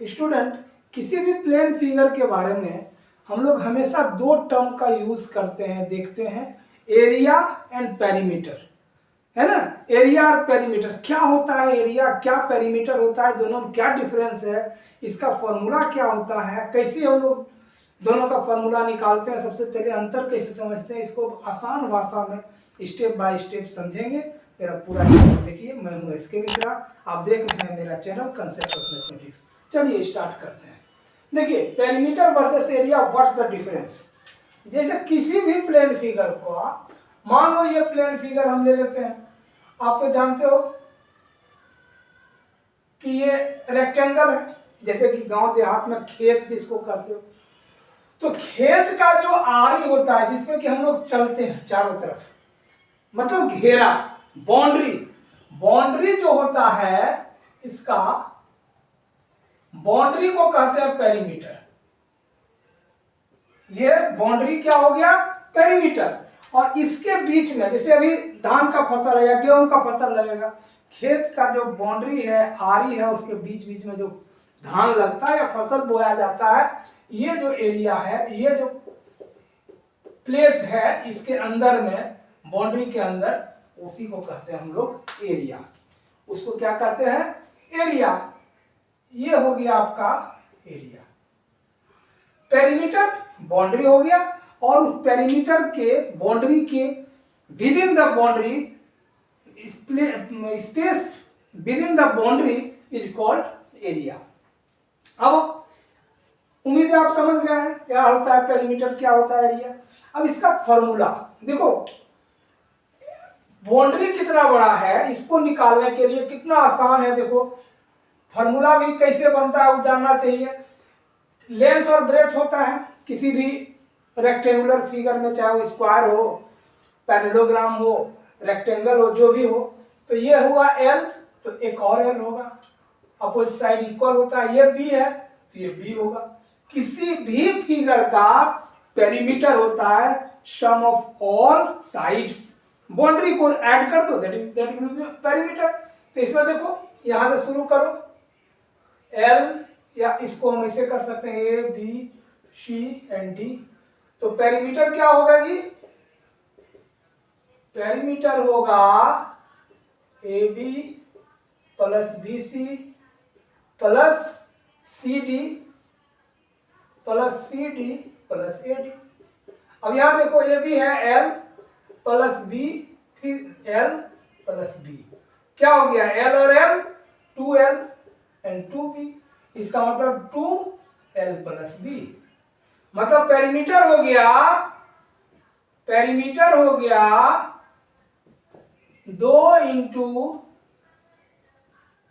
Student, किसी भी plane figure के बारे में हम लोग हमेशा दो टर्म का यूज करते हैं, देखते हैं, एरिया एंड पेरीमीटर, है ना। एरिया और पेरीमीटर क्या होता है, एरिया क्या पेरीमीटर होता है, दोनों में क्या डिफरेंस है, इसका फॉर्मूला क्या होता है, कैसे हम लोग दोनों का फॉर्मूला निकालते हैं, सबसे पहले अंतर कैसे समझते हैं, इसको आसान भाषा में स्टेप बाय स्टेप समझेंगे। मेरा पूरा देखिए, मैं हूँ एसके मिश्रा, आप देख रहे हैं मेरा चैनल कंसेप्ट ऑफ मैथमेटिक्स। चलिए स्टार्ट करते हैं। देखिए, perimeter versus area, what's the difference. जैसे किसी भी प्लेन फिगर को, मान लो ये प्लेन फिगर हम ले लेते हैं, आप तो जानते हो कि ये रेक्टेंगल है, जैसे कि गांव देहात में खेत जिसको कहते हो, तो खेत का जो आरी होता है जिसमें कि हम लोग चलते हैं चारों तरफ, मतलब घेरा, बाउंड्री, बाउंड्री जो होता है इसका, बाउंड्री को कहते हैं पेरीमीटर। ये बाउंड्री क्या हो गया, पेरीमीटर। और इसके बीच में, जैसे अभी धान का फसल है या गेहूं का फसल लगेगा, खेत का जो बाउंड्री है, आरी है, उसके बीच बीच में जो धान लगता है या फसल बोया जाता है, ये जो एरिया है, ये जो प्लेस है इसके अंदर में, बाउंड्री के अंदर, उसी को कहते हैं हम लोग एरिया। उसको क्या कहते हैं, एरिया। ये हो गया आपका एरिया। पेरीमीटर बाउंड्री हो गया, और उस पेरीमीटर के, बाउंड्री के with in the boundary, space with in the boundary is called area. अब उम्मीद है आप समझ गए हैं क्या होता है पेरीमीटर, क्या होता है एरिया। अब इसका फॉर्मूला देखो, बाउंड्री कितना बड़ा है इसको निकालने के लिए कितना आसान है। देखो फॉर्मूला भी कैसे बनता है वो जानना चाहिए। लेंथ और ब्रेथ होता है किसी भी रेक्टेंगुलर फिगर में, चाहे वो स्क्वायर हो, पैरेललोग्राम हो, रेक्टेंगल हो, जो भी हो। तो ये हुआ एल, तो एक और एल होगा, अपोजिट साइड इक्वल होता है। ये बी है तो ये बी होगा। किसी भी फिगर का पेरीमीटर होता है सम ऑफ ऑल साइड्स। बाउंड्री को ऐड कर दो, दैट विल बी पेरीमीटर। तो इसमें देखो, यहां से शुरू करो, एल, या इसको हम ऐसे कर सकते हैं, A B C and D. तो पेरीमीटर क्या होगा जी, पेरीमीटर होगा A B plus B C plus C D plus C D plus A D. अब यहां देखो, ए बी है एल प्लस बी, फिर एल प्लस बी, क्या हो गया, एल और एल, 2l एंड 2b। इसका मतलब 2l प्लस बी, मतलब पेरीमीटर हो गया, पेरीमीटर हो गया 2 इंटू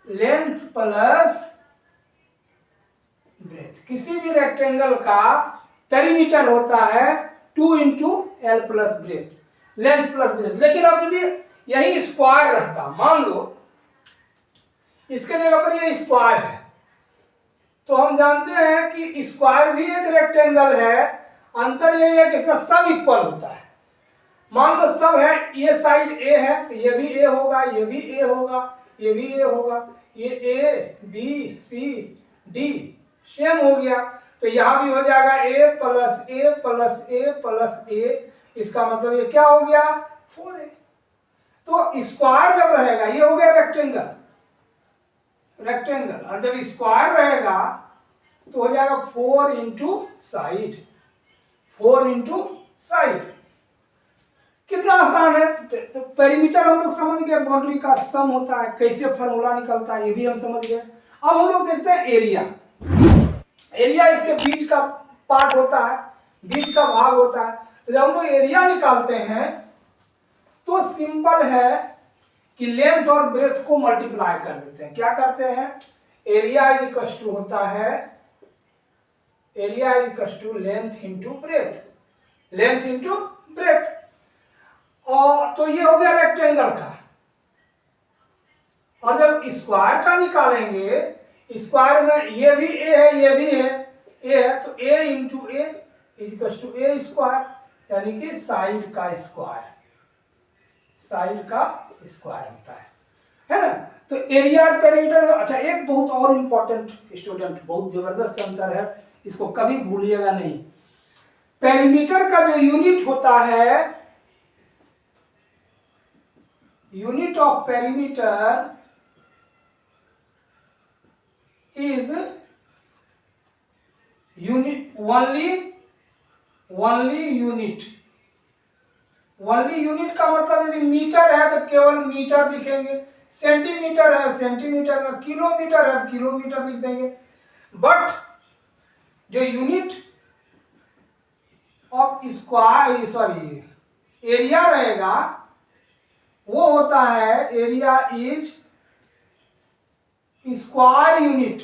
लेंथ प्लस ब्रेथ। किसी भी रेक्टेंगल का पेरीमीटर होता है 2 into L plus breadth, length plus breadth. लेकिन अब यदि यही स्क्वायर रहता, मान लो इसके जगह पर ये स्क्वायर है, तो हम जानते हैं कि स्क्वायर भी एक रेक्टेंगल है। अंतर यही है कि इसका सब इक्वल होता है। मान लो सब है, ये साइड ए है तो ये भी ए होगा, ये भी ए होगा, ये भी ए होगा, ये A B C D same हो गया। तो यहां भी हो जाएगा A plus A plus A plus A. इसका मतलब ये क्या हो गया, 4a। तो स्क्वायर जब रहेगा, ये हो गया रेक्टेंगल, रेक्टेंगल, और जब स्क्वायर रहेगा तो हो जाएगा 4 इंटू साइड, 4 इंटू साइड। कितना आसान है। तो पेरीमीटर हम लोग समझ गए, बाउंड्री का सम होता है, कैसे फॉर्मूला निकलता है ये भी हम समझ गए। अब हम लोग देखते हैं एरिया। एरिया इसके बीच का पार्ट होता है, बीच का भाग होता है। तो जब हम लोग एरिया निकालते हैं तो सिंपल है कि लेंथ और ब्रेथ को मल्टीप्लाई कर देते हैं। क्या करते हैं, एरिया इज इक्वल टू होता है, area is equal to length into breadth, length into breadth. और तो ये हो गया रेक्टेंगल का। और जब स्क्वायर का निकालेंगे, स्क्वायर में ये भी ए है, ये भी है, ए है, तो a into a is equal to a square, यानी कि साइड का स्क्वायर, साइड का स्क्वायर होता है ना। तो एरिया और पेरीमीटर। अच्छा, एक बहुत और इम्पोर्टेंट स्टूडेंट, बहुत जबरदस्त अंतर है, इसको कभी भूलिएगा नहीं। पेरीमीटर का जो यूनिट होता है, unit of perimeter is unit only unit. Only unit का मतलब यदि मीटर है तो केवल मीटर लिखेंगे, सेंटीमीटर है सेंटीमीटर में, किलोमीटर है तो किलोमीटर लिख देंगे। बट जो unit of square sorry area रहेगा वो होता है एरिया इज स्क्वायर यूनिट।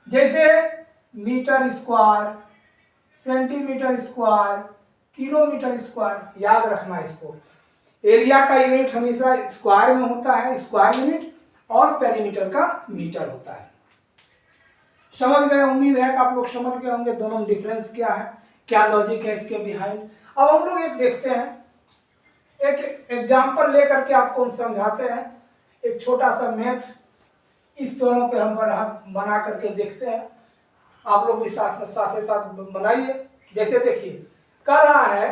जैसे metre square, centimetre square, kilometre square, याद रखना इसको। एरिया का यूनिट हमेशा स्क्वायर में होता है, स्क्वायर यूनिट, और पेरीमीटर का मीटर होता है। समझ गए? उम्मीद है कि आप लोग समझ गए होंगे दोनों में डिफरेंस क्या है, क्या लॉजिक है इसके बिहाइंड। अब हम लोग एक देखते हैं, एक एग्जाम्पल लेकर के आपको हम समझाते हैं, एक छोटा सा मैथ इस दोनों पे हम बना करके देखते हैं। आप लोग भी साथ में साथ बनाइए। जैसे देखिए, कह रहा है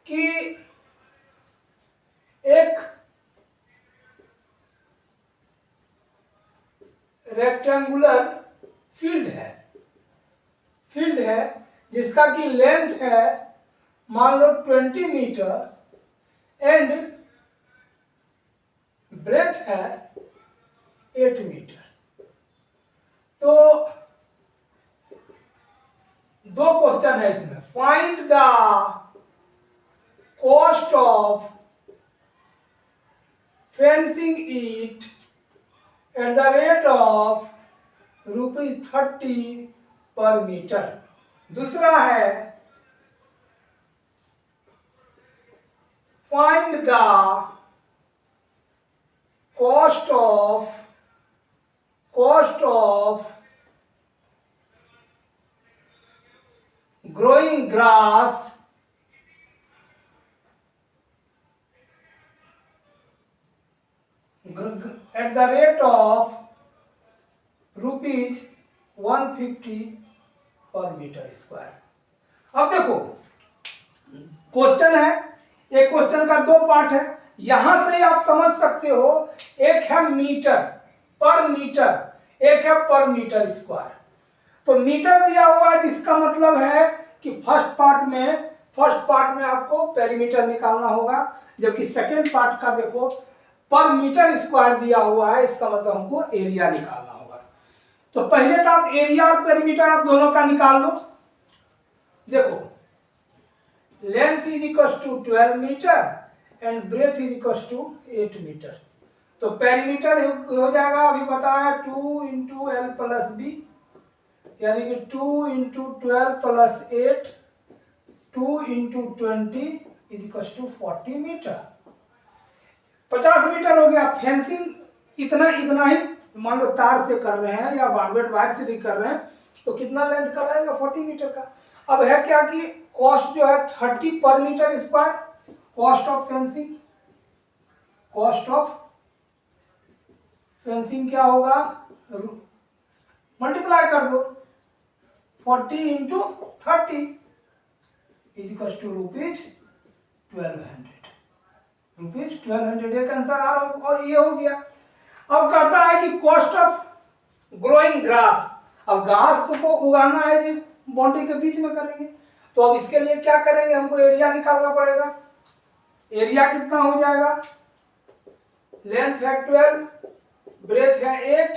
कि एक रेक्टेंगुलर फील्ड है जिसका कि लेंथ है मान लो 20 मीटर एंड ब्रेथ है 8 मीटर। तो दो क्वेश्चन है इसमें। Find the cost of fencing it at the rate of ₹30 पर मीटर। दूसरा है find the cost of growing grass at the rate of ₹150 पर मीटर स्क्वायर। अब देखो, क्वेश्चन है, एक क्वेश्चन का दो पार्ट है। यहां से आप समझ सकते हो, एक है मीटर पर मीटर, एक है पर मीटर स्क्वायर। तो मीटर दिया हुआ है, इसका मतलब है कि फर्स्ट पार्ट में आपको पेरीमीटर निकालना होगा, जबकि सेकेंड पार्ट का देखो पर मीटर स्क्वायर दिया हुआ है, इसका मतलब हमको एरिया निकालना होगा। तो पहले तो आप एरिया और पेरीमीटर आप दोनों का निकाल लो। देखो, length is equal to 12 metre and breadth is equal to 8 metre. तो पेरीमीटर हो जाएगा, अभी बताया 2 × L + B, यानी कि 2 × 12 + 8, 2 × 20 is equal to 40 metre. 50 metre हो गया। फेंसिंग इतना ही मान लो तार से कर रहे हैं या बारबेट वायर से भी कर रहे हैं, तो कितना लेंथ का रहेगा? 40 मीटर का। अब है क्या कि कॉस्ट जो है 30 पर metre square, cost of fencing क्या होगा? मल्टीप्लाई कर दो, 40 × 30 इज इक्वल टू ₹1200। एक आंसर आ रहा, और ये हो गया। अब कहता है कि कॉस्ट ऑफ ग्रोइंग ग्रास। अब घास को उगाना है जी, बाउंड्री के बीच में करेंगे, तो अब इसके लिए क्या करेंगे? हमको एरिया निकालना पड़ेगा। एरिया कितना हो जाएगा? लेंथ है 12, ब्रेथ है 8,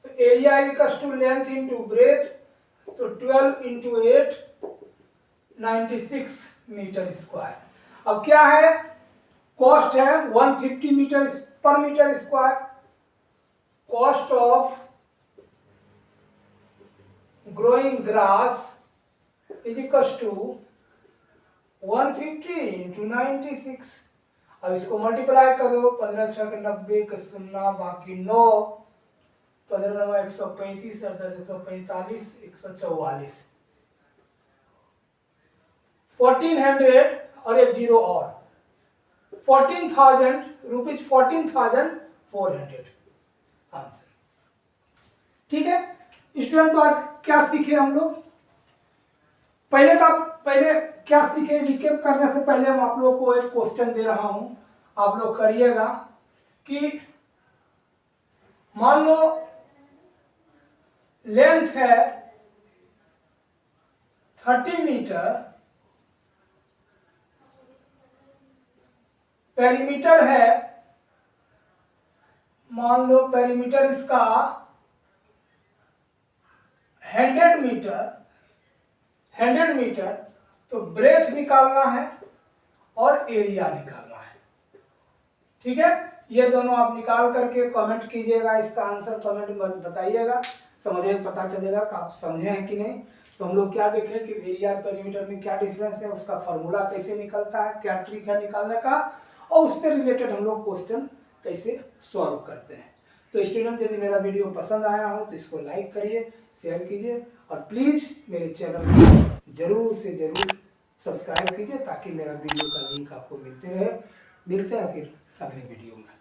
तो area is equal to length into breadth, तो 12 × 8 96 मीटर स्क्वायर। अब क्या है? कॉस्ट है 150 मीटर पर metre square. Cost of growing grass is equal to 150 × 96। अब इसको मल्टीप्लाई करो, 15 × 6 = 90 के 0 बाकी 9, 15 × 9 = 135, 10 = 145, 144, 1400 और एक जीरो और, ₹14,000 400 आंसर। ठीक है स्टूडेंट, तो आज क्या सीखे हम लोग? पहले क्या सीखे, रिकेप करने से पहले हम आप लोग को एक क्वेश्चन दे रहा हूं, आप लोग करिएगा कि मान लो लेंथ है 30 मीटर, पेरीमीटर है, मान लो पेरीमीटर इसका 100 मीटर, तो ब्रेथ निकालना है और एरिया निकालना है। ठीक है, ये दोनों आप निकाल करके कमेंट कीजिएगा, इसका आंसर कमेंट में बताइएगा, समझे पता चलेगा कि आप समझे हैं कि नहीं। तो हम लोग क्या देखें कि एरिया और पेरीमीटर में क्या डिफरेंस है, उसका फॉर्मूला कैसे निकलता है, क्या ट्रिक है निकालने का, और उससे रिलेटेड हम लोग क्वेश्चन कैसे सॉल्व करते हैं। तो स्टूडेंट, यदि मेरा वीडियो पसंद आया हो तो इसको लाइक करिए, शेयर कीजिए और प्लीज़ मेरे चैनल को जरूर से जरूर सब्सक्राइब कीजिए ताकि मेरा वीडियो का लिंक आपको मिलते रहे। मिलते हैं फिर अगले वीडियो में।